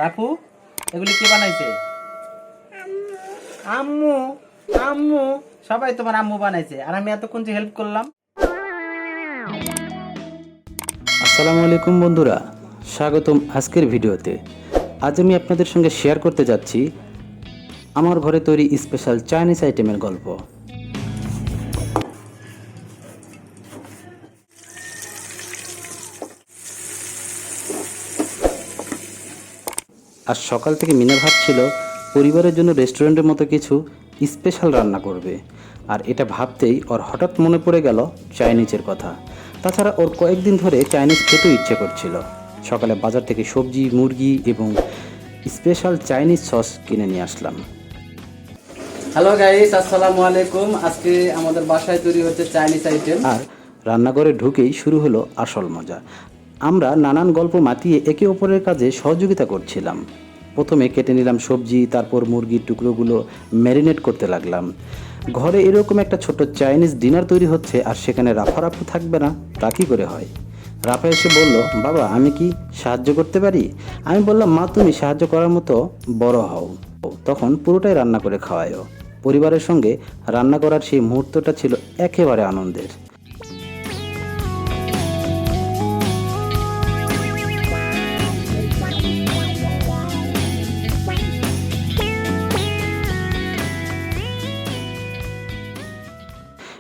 রাফু, এগুলি কে বানাইছে? আম্মু। আম্মু, সবাই তোমার আম্মু বানাইছে, আর আমি এতক্ষণ যে হেল্প করলাম। আসসালামু আলাইকুম বন্ধুরা, স্বাগতম আজকের ভিডিওতে। আজ আমি আপনাদের সঙ্গে শেয়ার করতে যাচ্ছি আমার ঘরে তৈরি স্পেশাল চাইনিজ আইটেমের গল্প। আজ সকাল থেকে মিনা ভাবছিল পরিবারের জন্য রেস্টুরেন্টের মতো কিছু স্পেশাল রান্না করবে, আর এটা ভাবতেই ওর হঠাৎ মনে পড়ে গেল চাইনিজের কথা। তাছাড়া ওর কয়েকদিন ধরে চাইনিজ খেতেও ইচ্ছে করছিল। সকালে বাজার থেকে সবজি, মুরগি এবং স্পেশাল চাইনিজ সস কিনে নিয়ে আসলাম। হ্যালো গাইস, আসসালামু আলাইকুম। আজকে আমাদের বাসায় তৈরি হচ্ছে চাইনিজ আইটেম। আর রান্নাঘরে ঢুকেই শুরু হলো আসল মজা। আমরা নানান গল্প মাতিয়ে একে অপরের কাজে সহযোগিতা করছিলাম। প্রথমে কেটে নিলাম সবজি, তারপর মুরগির টুকরোগুলো ম্যারিনেট করতে লাগলাম। ঘরে এরকম একটা ছোট চাইনিজ ডিনার তৈরি হচ্ছে, আর সেখানে রাফারাফু থাকবে না তা কী করে হয়? রাফা এসে বলল, বাবা আমি কি সাহায্য করতে পারি? আমি বললাম, মা তুমি সাহায্য করার মতো বড় হও। তখন পুরোটাই রান্না করে খাওয়ায়ও। পরিবারের সঙ্গে রান্না করার সেই মুহূর্তটা ছিল একেবারে আনন্দের।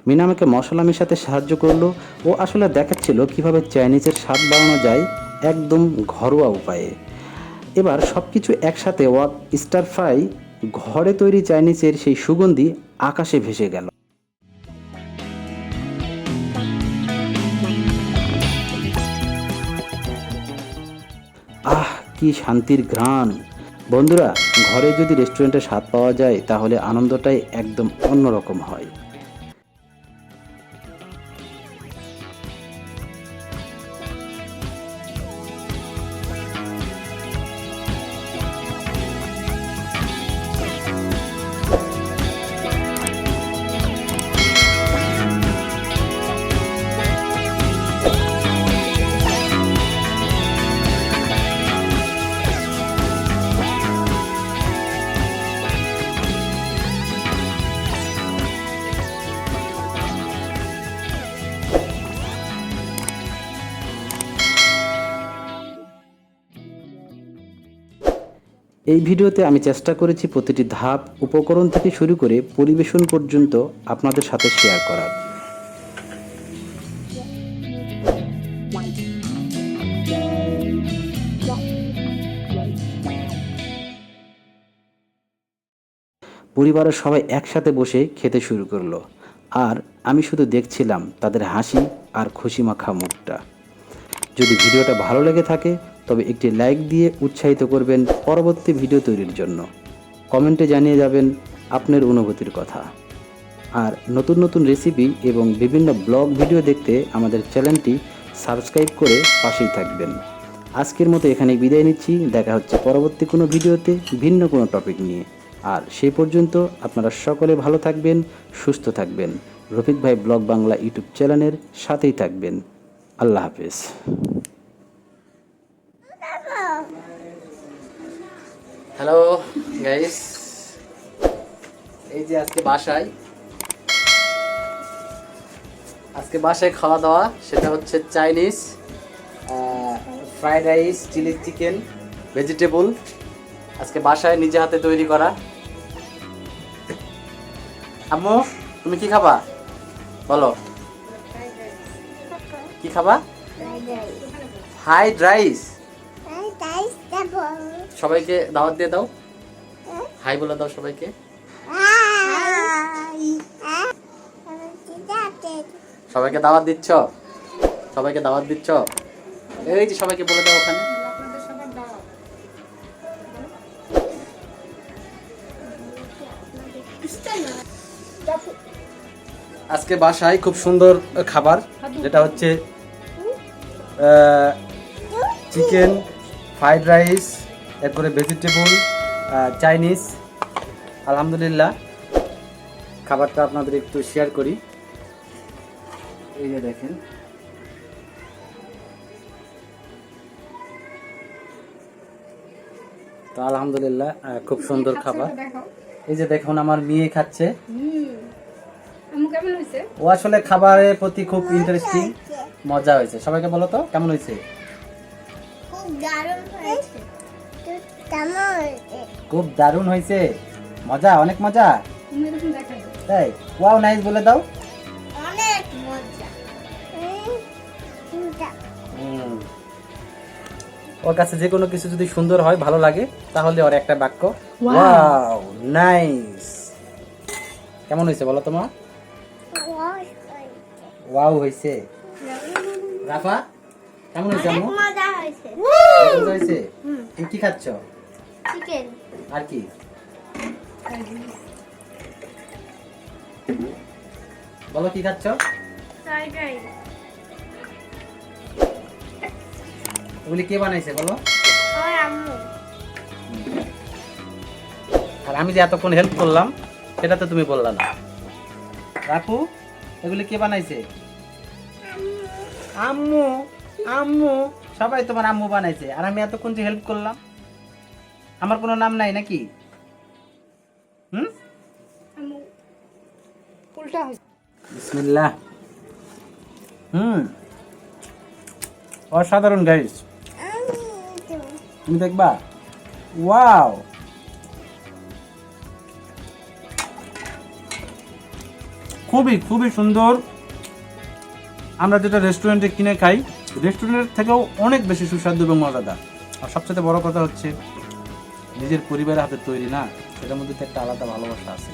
মিনা আমাকে মশলা মেশাতে সাহায্য করলো। ও আসলে দেখাচ্ছিল কিভাবে চাইনিজের স্বাদ বাড়ানো যায় একদম ঘরোয়া উপায়ে। এবার সব কিছু একসাথে স্টার ফ্রাই, ঘরে তৈরি চাইনিজের সেই সুগন্ধি আকাশে ভেসে গেল। আহ, কি শান্তির ঘ্রাণ! বন্ধুরা, ঘরে যদি রেস্টুরেন্টে স্বাদ পাওয়া যায় তাহলে আনন্দটাই একদম অন্যরকম হয়। এই ভিডিওতে আমি চেষ্টা করেছি প্রতিটি ধাপ, উপকরণ থেকে শুরু করে পরিবেশন পর্যন্ত আপনাদের সাথে শেয়ার করার। পরিবারের সবাই একসাথে বসে খেতে শুরু করলো, আর আমি শুধু দেখছিলাম তাদের হাসি আর খুশি মাখা মুখটা। যদি ভিডিওটা ভালো লেগে থাকে তবে একটি লাইক দিয়ে উৎসাহিত করবেন পরবর্তী ভিডিও তৈরির জন্য। কমেন্টে জানিয়ে যাবেন আপনার অনুভূতির কথা। আর নতুন নতুন রেসিপি এবং বিভিন্ন ব্লগ ভিডিও দেখতে আমাদের চ্যানেলটি সাবস্ক্রাইব করে পাশেই থাকবেন। আজকের মতো এখানেই বিদায় নিচ্ছি। দেখা হচ্ছে পরবর্তী কোনো ভিডিওতে ভিন্ন কোনো টপিক নিয়ে। আর সেই পর্যন্ত আপনারা সকলে ভালো থাকবেন, সুস্থ থাকবেন। রফিক ভাই ব্লগ বাংলা ইউটিউব চ্যানেলের সাথেই থাকবেন। আল্লাহ হাফেজ। হ্যালো গাইস, এই যে আজকে বাসায় খাওয়া দাওয়া, সেটা হচ্ছে Chinese fried rice, chilli chicken, vegetable. আজকে বাসায় নিজে হাতে তৈরি করা। আম্মু, তুমি কি খাবা বলো? কি খাবা? Fried rice. সবাইকে দাওয়াত দিয়ে দাও, হাই বলে দাও সবাইকে। সবাইকে দাওয়াত দিচ্ছ? সবাইকে দাওয়াত দিচ্ছ? এই যে সবাইকে বলে দাও ওখানে। আজকে বাসায় খুব সুন্দর খাবার, যেটা হচ্ছে চিকেন, ফ্রাইড রাইস, এরপরে ভেজিটেবল, চাইনিজ। আলহামদুলিল্লাহ, খাবারটা আপনাদের একটু শেয়ার করি। এই যে দেখেন, তো আলহামদুলিল্লাহ খুব সুন্দর খাবার। দেখাও। এই যে দেখুন আমার মেয়ে খাচ্ছে। আম্মু কেমন হয়েছে? ও আসলে খাবারের প্রতি খুব ইন্টারেস্টিং, মজা হয়েছে। সবাইকে বলো তো কেমন হয়েছে? খুব দারুণ হয়েছে। কেমন হয়েছে? খুব দারুণ হয়েছে, মজা, অনেক মজা। তুমি এরকম দেখাই দাও। তাই ওয়াও নাইস বলে দাও। অনেক মজা। হুম। ওর কাছে যে কোনো কিছু যদি সুন্দর হয়, ভালো লাগে, তাহলে ওর একটা বাক্য ওয়াও নাইস। কেমন হয়েছে বলো তোমার? ওয়াও হয়েছে। রাফা কেমন হয়েছে আম্মু? মজা হয়েছে। মজা হয়েছে। তুমি কি খাচ্ছ? চিকেন। আর কি? বলো কি খাচ্ছ? Fried rice. ওগুলি কে বানাইছে বলো? আর আম্মু। আর আমি যে এতক্ষণ হেল্প করলাম সেটা তো তুমি বললা না। রাখু, এগুলি কে বানাইছে? আম্মু। আম্মু, সবাই তোমার আম্মু বানাইছে। আর আমি এতক্ষণ যে হেল্প করলাম, আমার কোনো নাম নাই নাকি? হুম? আম্মু উল্টা হয়েছে। বিসমিল্লাহ। অসাধারণ গাইস, তুমি দেখবা। ওয়াও, খুবই খুবই সুন্দর। আমরা যেটা রেস্টুরেন্টে কিনে খাই, রেস্টুরেন্টের থেকেও অনেক বেশি সুস্বাদু এবং মজাদার। আর সবচেয়ে বড় কথা হচ্ছে নিজের পরিবারের হাতে তৈরি না, সেটার মধ্যে তো একটা আলাদা ভালোবাসা আছে।